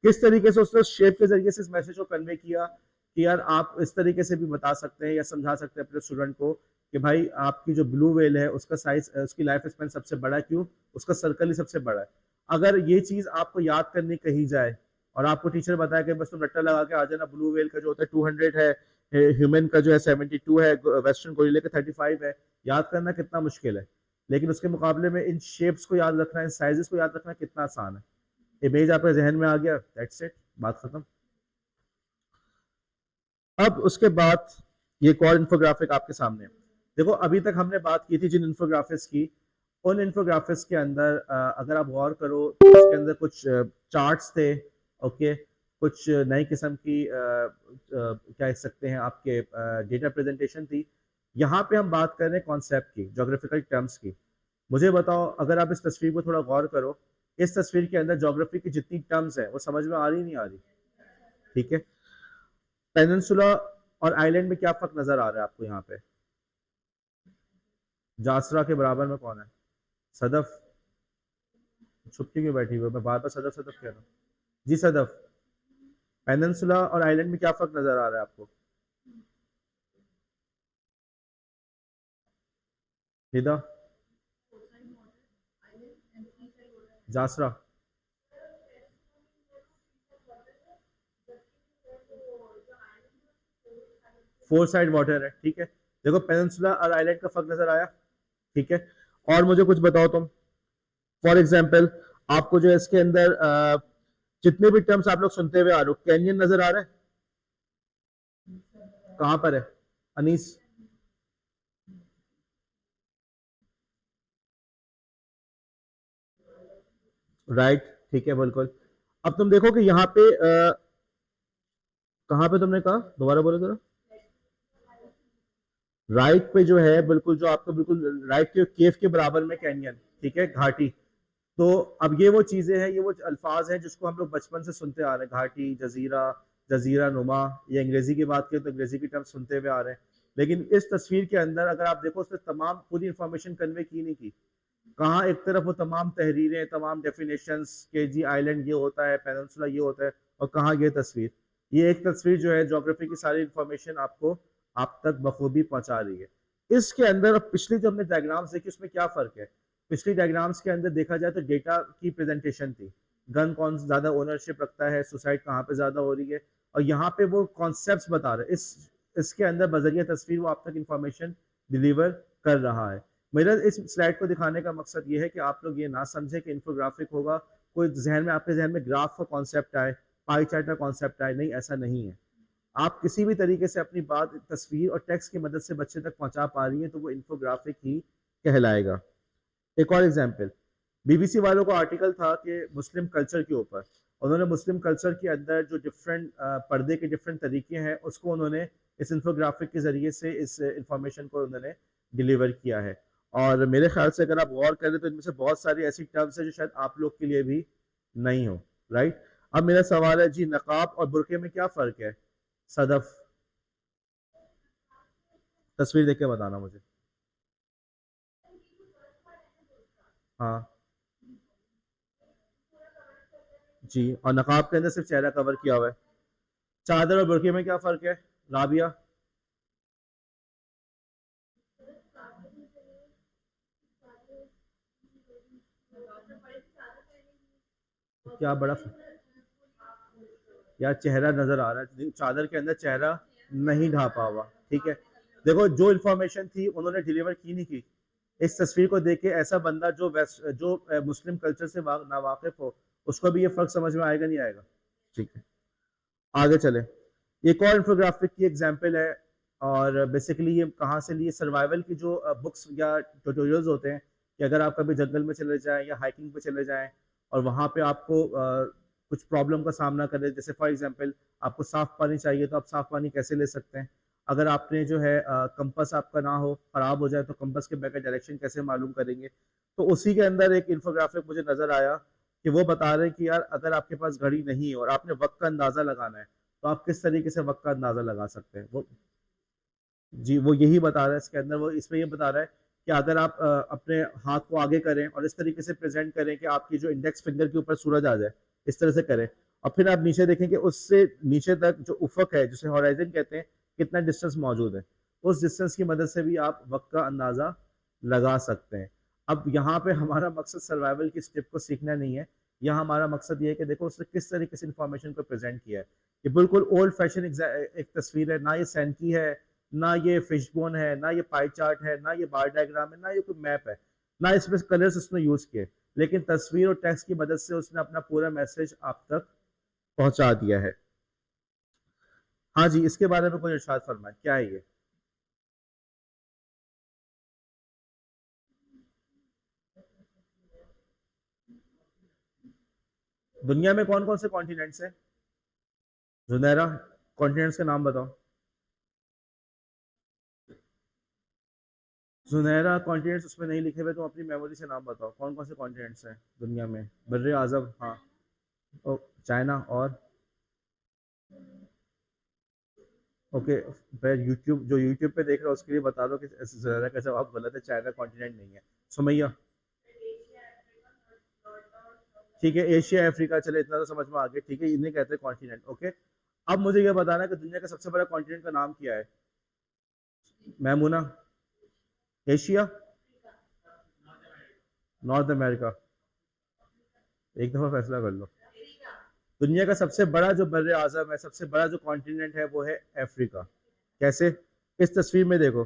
किस तरीके से उसने शेप के जरिए से इस मैसेज को कन्वे किया कि यार आप इस तरीके से भी बता सकते हैं या समझा सकते हैं अपने स्टूडेंट को कि भाई आपकी जो ब्लू व्हेल है उसका साइज, उसकी लाइफ स्पैन सबसे बड़ा है। क्यों? उसका सर्कल ही सबसे बड़ा है। अगर ये चीज आपको याद करनी कही जाए और आपको टीचर बताया कि बस तुम रट्टा लगा के आ जाना, ब्लू व्हेल का जो होता है 200 है, ह्यूमन का जो है 72 है, वेस्टर्न गोरिल्ला का 35 है, याद करना कितना मुश्किल है। लेकिन उसके मुकाबले में इन शेप्स को याद रखना, इन साइजेस को याद रखना कितना आसान है। इमेज आपके जहन में आ गया, दैट्स इट, बात खत्म। अब उसके बाद ये एक और इंफोग्राफिक आपके सामने है। देखो अभी तक हमने बात की थी जिन इंफोग्राफिक्स की, उन इंफोग्राफिक्स के अंदर अगर आप गौर करो तो उसके अंदर कुछ चार्ट्स थे। ओके। कुछ नई किस्म की क्या कह सकते हैं आपके डेटा प्रेजेंटेशन थी। यहाँ पे हम बात कर रहे हैं कॉन्सेप्ट की, जोग्राफिकल टर्म्स की। मुझे बताओ, अगर आप इस तस्वीर को थोड़ा गौर करो, इस तस्वीर के अंदर ज्योग्राफी की जितनी टर्म्स है वो समझ में आ रही नहीं आ रही? ठीक है। पेनिनसुला और आइलैंड में क्या फर्क नजर आ रहा है आपको यहाँ पे? जासरा के बराबर में कौन है? सदफ। छुपके क्यों बैठी हुई है? मैं बार बार सदफ सदफ कह रहा हूँ। जी सदफ, पेनिनसुला और आइलैंड में क्या फर्क नजर आ रहा है आपको? हिदा, जासरा। फोर साइड वाटर है, ठीक है। देखो पेनिनसुला और आइलैंड का फर्क नजर आया, ठीक है। और मुझे कुछ बताओ तुम, फॉर एग्जाम्पल आपको जो इसके अंदर जितने भी टर्म्स आप लोग सुनते हुए आ रहे हो, कैनियन नजर आ रहा है? कहां पर है अनीस? राइट, ठीक है, बिल्कुल। अब तुम देखो कि यहाँ पे कहाँ पे तुमने कहा, दोबारा बोलो जरा। राइट पे जो है बिल्कुल, जो आपको बिल्कुल राइट के केव के बराबर में कैनियन, ठीक है, घाटी। तो अब ये वो चीजें हैं, ये वो अल्फाज हैं जिसको हम लोग बचपन से सुनते आ रहे हैं, घाटी, जजीरा, जजीरा नुमा। ये अंग्रेजी की बात करें तो अंग्रेजी की टर्म सुनते हुए आ रहे हैं। लेकिन इस तस्वीर के अंदर अगर आप देखो, उसने तमाम पूरी इंफॉर्मेशन कन्वे की नहीं की। कहाँ एक तरफ वो तमाम तहरीरें, तमाम डेफिनेशंस के जी आइलैंड ये होता है, पेनिनसुला ये होता है, और कहाँ ये तस्वीर, ये एक तस्वीर जो है ज्योग्राफी की सारी इंफॉर्मेशन आपको आप तक बखूबी पहुंचा रही है। इसके अंदर अब पिछली जो हमने डायग्राम्स देखी उसमें क्या फर्क है? पिछली डायग्राम्स के अंदर देखा जाए तो डेटा की प्रेजेंटेशन थी, गन कौन ज्यादा ओनरशिप रखता है, सुसाइड कहाँ पे ज्यादा हो रही है, और यहाँ पे वो कॉन्सेप्ट बता रहे इस इसके अंदर बजरिया तस्वीर वो आप तक इंफॉर्मेशन डिलीवर कर रहा है। मेरा इस स्लाइड को दिखाने का मकसद ये है कि आप लोग ये ना समझे कि इन्फोग्राफिक होगा कोई जहन में, आपके जहन में ग्राफ का कॉन्सेप्ट आए, पाई चार्ट का कॉन्सेप्ट आए, नहीं, ऐसा नहीं है। आप किसी भी तरीके से अपनी बात तस्वीर और टेक्स्ट की मदद से बच्चे तक पहुंचा पा रही है तो वो इन्फोग्राफिक ही कहलाएगा। एक और एग्जाम्पल, बीबीसी वालों का आर्टिकल था कि मुस्लिम कल्चर के ऊपर, उन्होंने मुस्लिम कल्चर के अंदर जो डिफरेंट पर्दे के डिफरेंट तरीके हैं उसको उन्होंने इस इंफोग्राफिक के जरिए से इस इंफॉर्मेशन को उन्होंने डिलीवर किया है। और मेरे ख्याल से अगर आप गौर करें तो इनमें से बहुत सारी ऐसी टर्म्स है जो शायद आप लोग के लिए भी नहीं हो। राइट। अब मेरा सवाल है जी, नकाब और बुर्के में क्या फ़र्क है? सदफ, तस्वीर देख के बताना मुझे। हाँ जी, और नकाब के अंदर सिर्फ चेहरा कवर किया हुआ है। चादर और बुर्के में क्या फ़र्क है? राबिया, क्या बड़ा यार, चेहरा नजर आ रहा है, चादर के अंदर चेहरा नहीं ढापा हुआ। ठीक है। देखो, जो इन्फॉर्मेशन थी उन्होंने डिलीवर की नहीं की। इस तस्वीर को देख के ऐसा बंदा जो मुस्लिम कल्चर से नावाकिफ हो, उसको भी ये फर्क समझ में आएगा नहीं आएगा? ठीक है, आगे चले। एक और इंफोग्राफिक की एग्जांपल है, और बेसिकली ये कहाँ से लिए, सर्वाइवल की जो बुक्स या ट्यूटोरियल्स होते हैं, कि अगर आप कभी जंगल में चले जाएं या हाइकिंग पे चले जाएं और वहाँ पे आपको कुछ प्रॉब्लम का सामना करें, जैसे फॉर एग्जांपल आपको साफ पानी चाहिए, तो आप साफ पानी कैसे ले सकते हैं? अगर आपने जो है कंपास आपका ना हो, खराब हो जाए, तो कंपास के बगैर डायरेक्शन कैसे मालूम करेंगे? तो उसी के अंदर एक इंफोग्राफिक मुझे नजर आया कि वो बता रहे हैं कि यार, अगर आपके पास घड़ी नहीं है और आपने वक्त का अंदाजा लगाना है, तो आप किस तरीके से वक्त का अंदाजा लगा सकते हैं? वो जी, वो यही बता रहा है इसके अंदर। वो इसमें ये बता रहा है कि अगर आप अपने हाथ को आगे करें और इस तरीके से प्रेजेंट करें कि आपकी जो इंडेक्स फिंगर के ऊपर सूरज आ जाए, इस तरह से करें, और फिर आप नीचे देखें कि उससे नीचे तक जो उफक है, जिसे हॉराइजन कहते हैं, कितना डिस्टेंस मौजूद है, उस डिस्टेंस की मदद से भी आप वक्त का अंदाजा लगा सकते हैं। अब यहाँ पे हमारा मकसद सर्वाइवल की स्टेप को सीखना नहीं है। यहाँ हमारा मकसद ये है कि देखो उसने किस तरीके से इंफॉर्मेशन को प्रेजेंट किया है। ये बिल्कुल ओल्ड फैशन एक तस्वीर है, ना ये सैनकी है, ना ये फिशबोन है, ना ये पाई चार्ट है, ना ये बार डायग्राम है, ना ये कोई मैप है, ना इसमें कलर्स उसने यूज किए। लेकिन तस्वीर और टेक्स्ट की मदद से उसने अपना पूरा मैसेज आप तक पहुंचा दिया है। हाँ जी, इसके बारे में कोई इरशाद फरमाए, क्या है ये? दुनिया में कौन कौन से कॉन्टिनेंट्स हैं? जुनैरा, कॉन्टिनेंट्स के नाम बताओ। सुनहरा कॉन्टिनेंट्स उसमें नहीं लिखे हुए, तुम अपनी मेमोरी से नाम बताओ, कौन कौन से कॉन्टिनेंट्स हैं दुनिया में? बर्रे आजम, हाँ। ओ, चाइना और? ओके, फिर यूट्यूब, जो यूट्यूब पे देख रहा हो उसके लिए बता दो कि सुनहरा का जवाब गलत है, चाइना कॉन्टिनेंट नहीं है। सुमैया? ठीक है, एशिया अफ्रीका, चले इतना तो समझ में आ गया। ठीक है, इन्हें कहते हैं कॉन्टिनेंट। ओके। अब मुझे ये बताना है कि दुनिया का सबसे बड़ा कॉन्टिनेंट का नाम क्या है? मैमूना? एशिया? North America? एक दफा फैसला कर लो। दुनिया का सबसे बड़ा जो बर्रे आजम है, सबसे बड़ा जो कॉन्टिनेंट है, वो है अफ्रीका। कैसे? इस तस्वीर में देखो।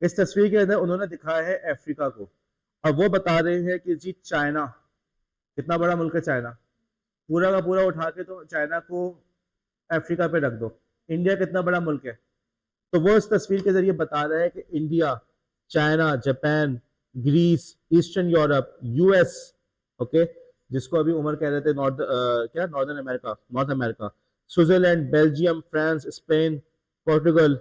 इस तस्वीर के अंदर उन्होंने दिखाया है अफ्रीका को। अब वो बता रहे हैं कि जी चाइना कितना बड़ा मुल्क है। चाइना पूरा का पूरा उठा के तो चाइना को अफ्रीका पे रख दो। इंडिया कितना बड़ा मुल्क है? तो वो इस तस्वीर के जरिए बता रहा है कि India, China, Japan, Greece, Eastern Europe, US, okay, जिसको अभी उमर कह रहे थे क्या, Northern America, North America, Switzerland, Belgium, France, Spain, Portugal,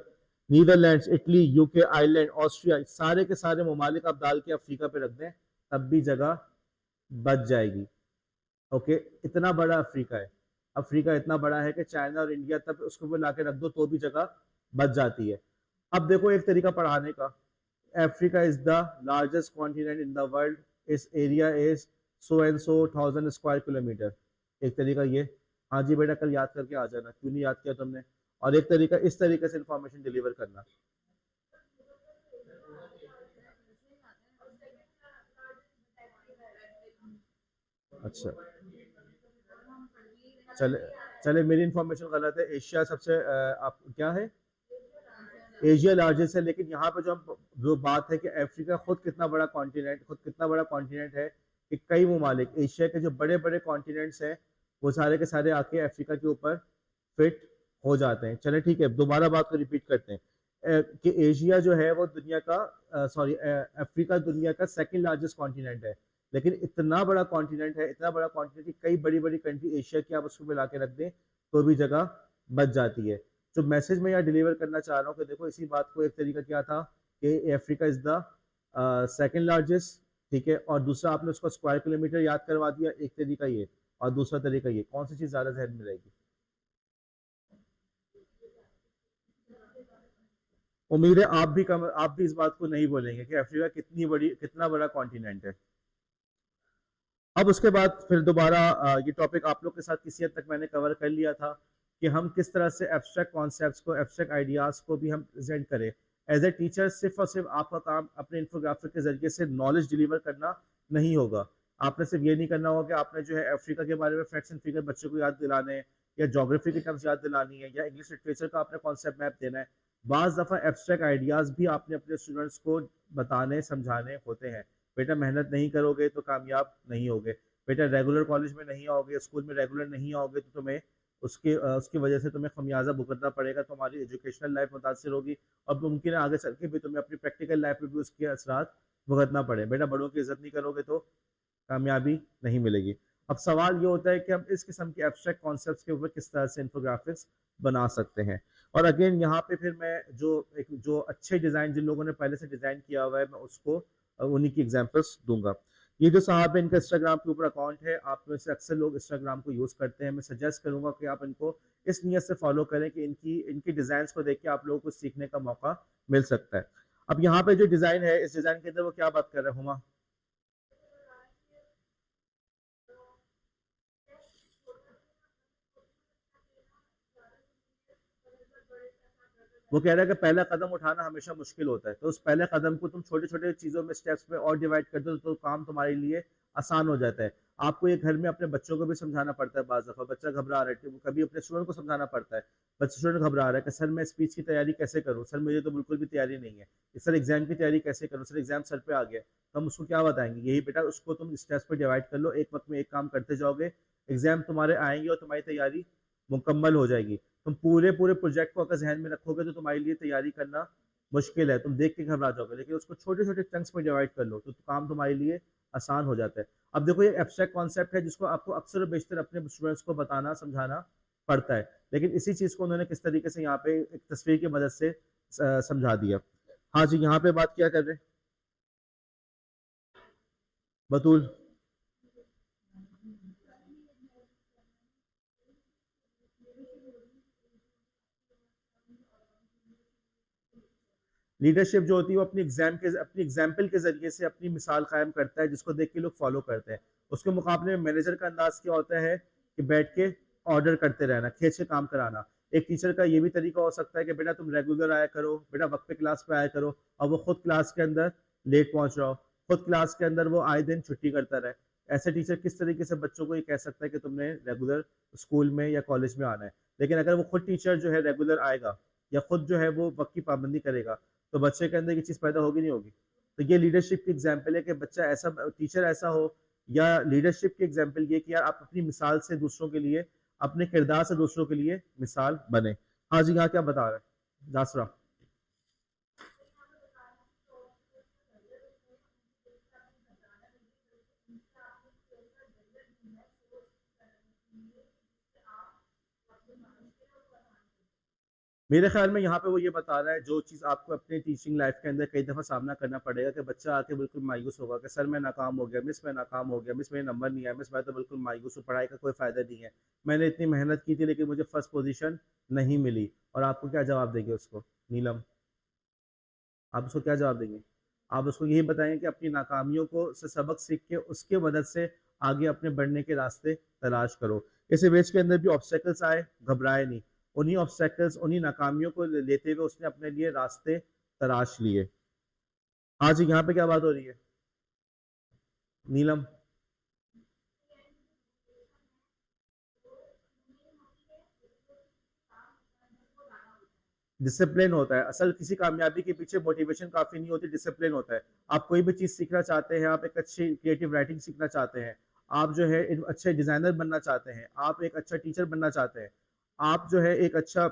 Netherlands, Italy, UK, Ireland, Austria, सारे के सारे ममालिक आप डाल के अफ्रीका पे रख दें, तब भी जगह बच जाएगी। ओके, इतना बड़ा अफ्रीका है। अफ्रीका इतना बड़ा है कि चाइना और इंडिया तब उसको भी ला के रख दो तो भी जगह बच जाती है। अब देखो एक तरीका पढ़ाने का। Africa is the largest continent in the world, इस area is so and so 1000 square kilometre. एक तरीका ये। हाँ जी बेटा, कल याद करके आ जाना, क्यों नहीं याद किया तुमने? और एक तरीका इस तरीके से इंफॉर्मेशन डिलीवर करना। अच्छा, चले चले, मेरी इंफॉर्मेशन गलत है। एशिया सबसे आप क्या है, एशिया लार्जेस्ट है, लेकिन यहाँ पे जो बात है कि अफ्रीका खुद कितना बड़ा कॉन्टिनेंट, खुद कितना बड़ा कॉन्टिनेंट है कि कई ममालिक एशिया के जो बड़े बड़े कॉन्टिनेंट्स हैं, वो सारे के सारे आके अफ्रीका के ऊपर फिट हो जाते हैं। चले ठीक है, दोबारा बात को रिपीट करते हैं। कि एशिया जो है वो दुनिया का, सॉरी, अफ्रीका दुनिया का सेकंड लार्जेस्ट कॉन्टिनेंट है। लेकिन इतना बड़ा कॉन्टिनेंट है, इतना बड़ा कॉन्टिनेंट कि कई बड़ी बड़ी कंट्री एशिया की आप उसको मिला के रख दें तो भी जगह बच जाती है। जो मैसेज मैं यहाँ डिलीवर करना चाह रहा हूँ कि देखो, इसी बात को एक तरीका क्या था कि Africa is the second largest, ठीक है, और दूसरा आपने उसको स्क्वायर किलोमीटर याद करवा दिया, एक तरीका ये और दूसरा तरीका ये, कौन सी चीज ज्यादा जहन में रहेगी? उम्मीद है आप भी इस बात को नहीं बोलेंगे कि अफ्रीका कितना बड़ा कॉन्टिनेंट है। अब उसके बाद फिर दोबारा ये टॉपिक आप लोग के साथ किसी हद तक मैंने कवर कर लिया था कि हम किस तरह से एब्स्ट्रैक्ट कॉन्सेप्ट्स को, एब्स्ट्रैक्ट आइडियाज को भी हम प्रेजेंट करें। एज ए टीचर सिर्फ और सिर्फ आपका काम अपने इन्फोग्राफिक के जरिए से नॉलेज डिलीवर करना नहीं होगा। आपने सिर्फ ये नहीं करना होगा कि आपने जो है अफ्रीका के बारे में फैक्ट्स एंड फिगर बच्चों को याद दिलाने, या जोग्राफी की टर्म्स याद दिलानी है, या इंग्लिश लिटरेचर का आपने कॉन्सेप्ट मैप देना है। बाज दफा एब्स्ट्रैक्ट आइडियाज भी आपने अपने स्टूडेंट्स को बताने समझाने होते हैं। बेटा मेहनत नहीं करोगे तो कामयाब नहीं होगे, बेटा रेगुलर कॉलेज में नहीं आओगे, स्कूल में रेगुलर नहीं आओगे तो तुम्हें उसकी वजह से तुम्हें खमियाजा भुगतना पड़ेगा, तुम्हारी एजुकेशनल लाइफ मुतासर होगी, और मुमकिन है आगे चल के भी तुम्हें अपनी प्रैक्टिकल लाइफ में भी उसके असरात भुगतना पड़े। बेटा बड़ों की इज्जत नहीं करोगे तो कामयाबी नहीं मिलेगी। अब सवाल ये होता है कि हम इस किस्म के एब्स्ट्रैक्ट कॉन्सेप्ट्स के ऊपर किस तरह से इन्फोग्राफिक्स बना सकते हैं। और अगेन यहाँ पे फिर मैं जो अच्छे डिज़ाइन जिन लोगों ने पहले से डिज़ाइन किया हुआ है, मैं उसको उन्हीं की एग्जांपल्स दूंगा। ये जो साहब है, इनका इंस्टाग्राम के ऊपर अकाउंट है, आप में से अक्सर लोग इंस्टाग्राम को यूज़ करते हैं। मैं सजेस्ट करूंगा कि आप इनको इस नीयत से फॉलो करें कि इनकी इनकी डिज़ाइन को देख के आप लोगों को सीखने का मौका मिल सकता है। अब यहाँ पे जो डिज़ाइन है, इस डिज़ाइन के अंदर वो क्या बात कर रहे हैं हुमा? वो कह रहा है कि पहला कदम उठाना हमेशा मुश्किल होता है, तो उस पहले कदम को तुम छोटे छोटे चीजों में, स्टेप्स में और डिवाइड कर दो तो काम तुम्हारे लिए आसान हो जाता है। आपको ये घर में अपने बच्चों को भी समझाना पड़ता है, बाज दफा बच्चा घबरा रहा है, कभी अपने स्टूडेंट को समझाना पड़ता है, बच्चा स्टूडेंट घबरा रहा है कि सर मैं स्पीच की तैयारी कैसे करूँ, सर मुझे तो बिल्कुल भी तैयारी नहीं है, सर एग्जाम की तैयारी कैसे करूँ, सर एग्जाम सर पे आ गया, तो हम उसको क्या बताएंगे? यही बेटा, उसको तुम स्टेप्स पे डिवाइड कर लो, एक वक्त में एक काम करते जाओगे, एग्जाम तुम्हारे आएंगे और तुम्हारी तैयारी मुकम्मल हो जाएगी। तुम पूरे पूरे प्रोजेक्ट को अगर जहन में रखोगे तो तुम्हारे लिए तैयारी करना मुश्किल है, तुम देख के घबरा जाओगे, लेकिन उसको छोटे छोटे चंक्स में डिवाइड कर लो तो काम तुम्हारे लिए आसान हो जाता है। अब देखो, ये एब्स्ट्रैक्ट कॉन्सेप्ट है जिसको आपको अक्सर और बेशतर अपने स्टूडेंट्स को बताना समझाना पड़ता है, लेकिन इसी चीज को उन्होंने किस तरीके से यहाँ पे एक तस्वीर की मदद से समझा दिया। हाँ जी, यहाँ पे बात क्या कर रहे हैं बतूल? लीडरशिप जो होती है वो अपनी एग्जाम्पल के जरिए से अपनी मिसाल कायम करता है, जिसको देख के लोग फॉलो करते हैं। उसके मुकाबले में मैनेजर का अंदाज क्या होता है कि बैठ के ऑर्डर करते रहना, खींच के काम कराना। एक टीचर का ये भी तरीका हो सकता है कि बेटा तुम रेगुलर आया करो, बेटा वक्त पे क्लास पे आया करो, और वो खुद क्लास के अंदर लेट पहुंच रहा हो, खुद क्लास के अंदर वो आए दिन छुट्टी करता रहे। ऐसे टीचर किस तरीके से बच्चों को ये कह सकता है कि तुमने रेगुलर स्कूल में या कॉलेज में आना है? लेकिन अगर वो खुद टीचर जो है रेगुलर आएगा, या खुद जो है वो वक्त की पाबंदी करेगा, तो बच्चे के अंदर ये चीज पैदा होगी नहीं होगी? तो ये लीडरशिप की एग्जाम्पल है कि बच्चा ऐसा, टीचर ऐसा हो, या लीडरशिप की एग्जाम्पल ये कि यार आप अपनी मिसाल से दूसरों के लिए, अपने किरदार से दूसरों के लिए मिसाल बने। हाँ जी, यहाँ क्या बता रहा है जासरा? मेरे ख्याल में यहाँ पे वो ये बता रहा है, जो चीज़ आपको अपने टीचिंग लाइफ के अंदर कई दफ़ा सामना करना पड़ेगा, कि बच्चा आके बिल्कुल मायूस होगा कि सर मैं नाकाम हो गया, मिस मैं नाकाम हो गया, मिस मेरे नंबर नहीं आया, मिस मैं तो बिल्कुल मायूस हूँ, पढ़ाई का कोई फ़ायदा नहीं है, मैंने इतनी मेहनत की थी लेकिन मुझे फर्स्ट पोजीशन नहीं मिली। और आपको क्या जवाब देंगे उसको, नीलम? आप उसको क्या जवाब देंगे? आप उसको यही बताएंगे कि अपनी नाकामियों को से सबक सीख के उसके मदद से आगे अपने बढ़ने के रास्ते तलाश करो। इस इमेज के अंदर भी ऑब्स्टेकल्स आए, घबराए नहीं, उन्हीं ऑब्स्टेकल्स, उन्हीं नाकामियों को लेते हुए उसने अपने लिए रास्ते तलाश लिए। हाँ जी, यहाँ पे क्या बात हो रही है नीलम? डिसिप्लिन होता है असल, किसी कामयाबी के पीछे मोटिवेशन काफी नहीं होती, डिसिप्लिन होता है। आप कोई भी चीज सीखना चाहते हैं, आप एक अच्छी क्रिएटिव राइटिंग सीखना चाहते हैं, आप जो है एक अच्छे डिजाइनर बनना चाहते हैं, आप एक अच्छा टीचर बनना चाहते हैं, आप जो है एक अच्छा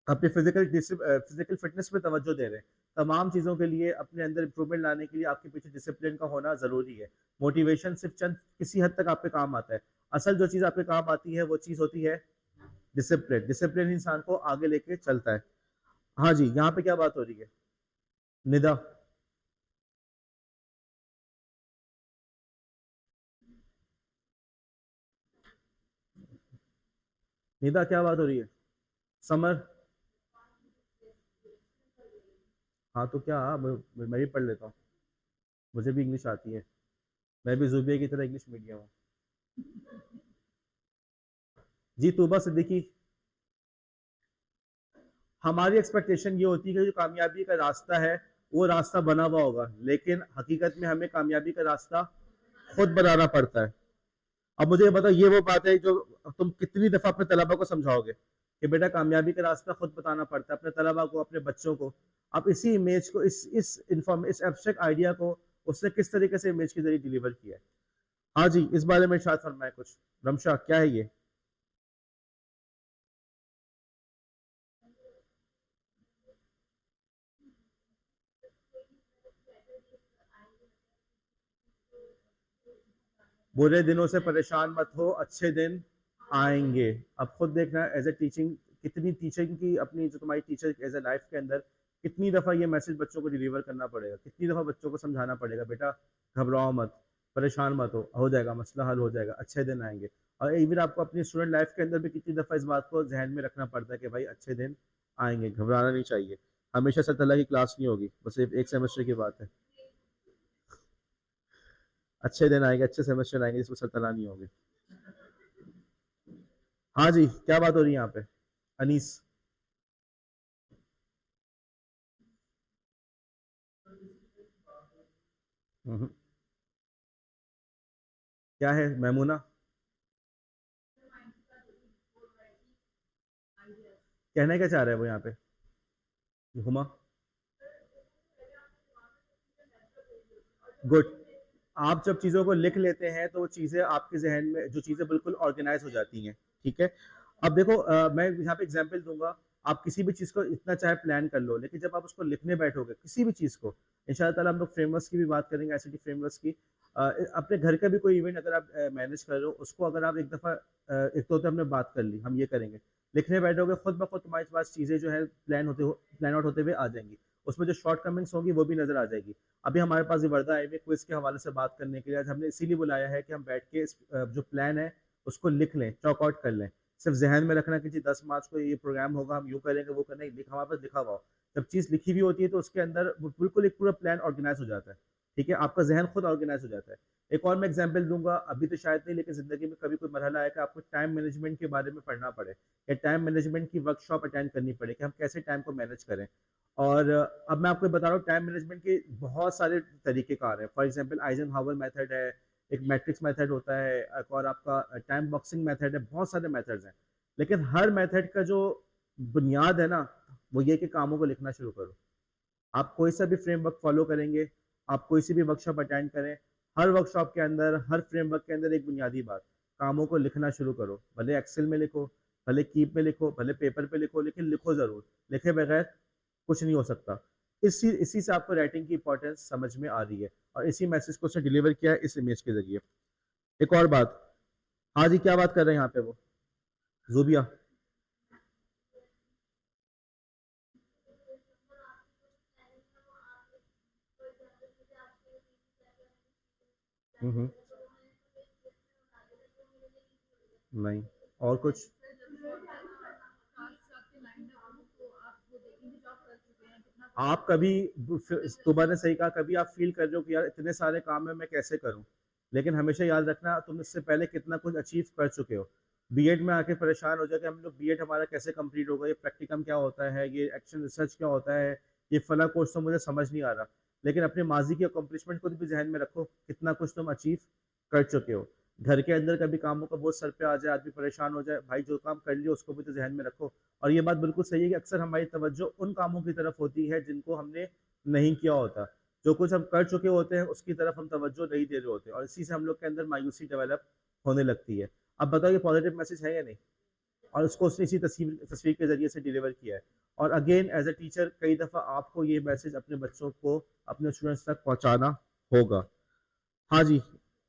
अपने फिजिकल फिटनेस पे तवज्जो दे रहे हैं, तमाम चीज़ों के लिए अपने अंदर इंप्रूवमेंट लाने के लिए आपके पीछे डिसिप्लिन का होना ज़रूरी है। मोटिवेशन सिर्फ चंद किसी हद तक आपके काम आता है, असल जो चीज़ आपके काम आती है वो चीज़ होती है डिसिप्लिन। डिसिप्लिन इंसान को आगे लेके चलता है। हाँ जी, यहाँ पे क्या बात हो रही है निदा? निदा क्या बात हो रही है? समर? हाँ तो क्या, मैं भी पढ़ लेता हूँ, मुझे भी इंग्लिश आती है, मैं भी जुबिया की तरह इंग्लिश मीडियम हूँ। जी तूबा सिद्दीकी, हमारी एक्सपेक्टेशन ये होती है कि जो कामयाबी का रास्ता है वो रास्ता बना हुआ होगा, लेकिन हकीकत में हमें कामयाबी का रास्ता खुद बनाना पड़ता है। अब मुझे ये बताओ, ये वो बात है जो तुम कितनी दफा अपने तलबा को समझाओगे कि बेटा कामयाबी का रास्ता खुद बताना पड़ता है, अपने तलबा को, अपने बच्चों को। अब इसी इमेज को, इस एब्स्ट्रैक्ट आइडिया को उसने किस तरीके से इमेज के जरिए डिलीवर किया है। हाँ जी, इस बारे में शायद फरमाए कुछ। रमशा क्या है ये? बुरे दिनों से परेशान मत हो, अच्छे दिन आएंगे। अब खुद देखना एज ए टीचिंग, कितनी टीचिंग की अपनी जो तुम्हारी टीचर एज ए लाइफ के अंदर कितनी दफ़ा ये मैसेज बच्चों को डिलीवर करना पड़ेगा, कितनी दफ़ा बच्चों को समझाना पड़ेगा, बेटा घबराओ मत, परेशान मत हो जाएगा, मसला हल हो जाएगा, अच्छे दिन आएंगे। और इवन आपको अपनी स्टूडेंट लाइफ के अंदर भी कितनी दफ़ा इस बात को जहन में रखना पड़ता है कि भाई अच्छे दिन आएंगे, घबराना नहीं चाहिए। हमेशा सल्तल्ला की क्लास नहीं होगी, बस सिर्फ एक सेमेस्टर की बात है। अच्छे दिन आएंगे, अच्छे सेमेस्टर आएंगे जिसमें सल्तल्ला नहीं होगी। हाँ जी, क्या बात हो रही है यहाँ पे? अनीस? हम्म, क्या है मैमूना? कहना क्या चाह रहे हैं वो यहाँ पे? हुमा? गुड। आप जब चीज़ों को लिख लेते हैं तो वो चीज़ें आपके जहन में, जो चीज़ें बिल्कुल ऑर्गेनाइज हो जाती हैं। ठीक है। अब देखो, मैं यहाँ पे एग्जांपल दूंगा। आप किसी भी चीज़ को इतना चाहे प्लान कर लो, लेकिन जब आप उसको लिखने बैठोगे किसी भी चीज़ को, इंशाल्लाह ताला हम लोग फ्रेमवर्क्स की भी बात करेंगे, आईसीटी फ्रेमवर्क्स की। अपने घर का भी कोई इवेंट अगर आप मैनेज कर रहे हो, उसको अगर आप एक दफ़ा, एक तो हमने बात कर ली, हम ये करेंगे, लिखने बैठोगे खुद ब खुद तुम्हारे पास चीज़ें जो है प्लान आउट होते हुए आ जाएंगी। उसमें जो शॉर्ट कमिंग्स होंगी वो भी नजर आ जाएगी। अभी हमारे पास ये वर्दा आए हुए क्विज के हवाले से बात करने के लिए, आज हमने इसीलिए बुलाया है कि हम बैठ के जो प्लान है उसको लिख लें, चॉक आउट कर लें। सिर्फ जहन में रखना कि जी 10 मार्च को ये प्रोग्राम होगा, हम यूँ करेंगे वो करेंगे, हमारे पास लिखा हुआ हो। जब चीज़ लिखी हुई होती है तो उसके अंदर बिल्कुल एक पूरा प्लान ऑर्गेनाइज हो जाता है। ठीक है, आपका जहन खुद ऑर्गेनाइज हो जाता है। एक और मैं एग्जाम्पल दूंगा, अभी तो शायद नहीं, लेकिन जिंदगी में कभी कोई मरहला आया कि आपको टाइम मैनेजमेंट के बारे में पढ़ना पड़े, या टाइम मैनेजमेंट की वर्कशॉप अटेंड करनी पड़े कि हम कैसे टाइम को मैनेज करें। और अब मैं आपको बता रहा हूँ, टाइम मैनेजमेंट के बहुत सारे तरीक़ेकार हैं। फॉर एग्जांपल आइजनहावर मेथड है, एक मैट्रिक्स मेथड होता है, एक और आपका टाइम बॉक्सिंग मेथड है, बहुत सारे मेथड्स हैं। लेकिन हर मेथड का जो बुनियाद है ना, वो ये कि कामों को लिखना शुरू करो। आप कोई सा भी फ्रेमवर्क फॉलो करेंगे, आप कोई सी भी वर्कशॉप अटेंड करें, हर वर्कशॉप के अंदर, हर फ्रेमवर्क के अंदर एक बुनियादी बात, कामों को लिखना शुरू करो। भले एक्सेल में लिखो, भले कीप में लिखो, भले पेपर पे लिखो, लेकिन लिखो जरूर। लिखे बगैर कुछ नहीं हो सकता। इसी से आपको राइटिंग की इंपॉर्टेंस समझ में आ रही है, और इसी मैसेज को उसने डिलीवर किया है इस इमेज के जरिए। एक और बात। हाँ जी, क्या बात कर रहे हैं यहाँ पे वो? जूबिया? हम्म। नहीं। और कुछ? आप कभी, तुमने ने सही कहा, कभी आप फील कर रहे हो कि यार इतने सारे काम है, मैं कैसे करूं? लेकिन हमेशा याद रखना, तुम इससे पहले कितना कुछ अचीव कर चुके हो। बीएड में आके परेशान हो जाए कि हम लोग बीएड हमारा कैसे कंप्लीट होगा, ये प्रैक्टिकम क्या होता है, ये एक्शन रिसर्च क्या होता है, ये फला कोर्स तो मुझे समझ नहीं आ रहा। लेकिन अपने माजी की अकम्पलिशमेंट को भी जहन में रखो, कितना कुछ तुम अचीव कर चुके हो। घर के अंदर कभी कामों का बोझ सर पे आ जाए, आदमी परेशान हो जाए, भाई जो काम कर लिया उसको भी तो जहन में रखो। और ये बात बिल्कुल सही है कि अक्सर हमारी तवज्जो उन कामों की तरफ होती है जिनको हमने नहीं किया होता। जो कुछ हम कर चुके होते हैं उसकी तरफ हम तवज्जो नहीं दे रहे होते, और इसी से हम लोग के अंदर मायूसी डेवलप होने लगती है। अब बताओ ये पॉजिटिव मैसेज है या नहीं? और उसको उसने इसी तस्वीर तस्वीर के जरिए से डिलीवर किया है। और अगेन एज ए टीचर कई दफ़ा आपको ये मैसेज अपने बच्चों को, अपने स्टूडेंट्स तक पहुंचाना होगा। हाँ जी,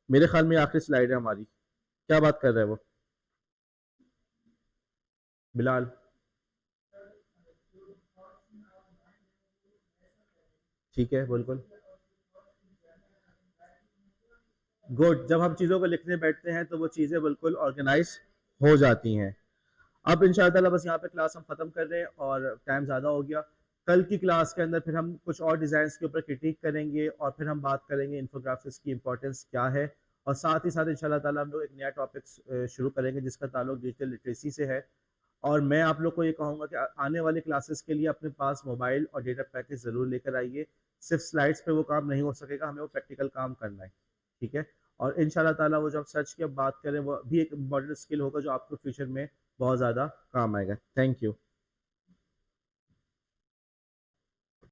मेरे ख्याल में आखिरी स्लाइड है हमारी। क्या बात कर रहे हैं वो? बिलाल? ठीक है, बिल्कुल गुड। जब हम चीज़ों को लिखने बैठते हैं तो वो चीज़ें बिल्कुल ऑर्गेनाइज हो जाती हैं। अब इंशाल्लाह ताला बस यहाँ पे क्लास हम खत्म कर रहे हैं और टाइम ज़्यादा हो गया। कल की क्लास के अंदर फिर हम कुछ और डिज़ाइंस के ऊपर क्रिटिक करेंगे और फिर हम बात करेंगे इन्फोग्राफिक्स की इंपॉर्टेंस क्या है, और साथ ही साथ इंशाल्लाह ताला हम लोग एक नया टॉपिक शुरू करेंगे जिसका ताल्लुक डिजिटल लिटरेसी से है। और मैं आप लोग को ये कहूँगा कि आने वाले क्लासेस के लिए अपने पास मोबाइल और डेटा पैकेज ज़रूर लेकर आइए। सिर्फ स्लाइड्स पे वो काम नहीं हो सकेगा, हमें वो प्रैक्टिकल काम करना है, ठीक है? और इंशाल्लाह ताला वो जो हम सर्च की अब बात करें वो भी एक इम्पॉर्टेंट स्किल होगा जो आपको फ्यूचर में बहुत ज़्यादा काम आएगा। Thank you.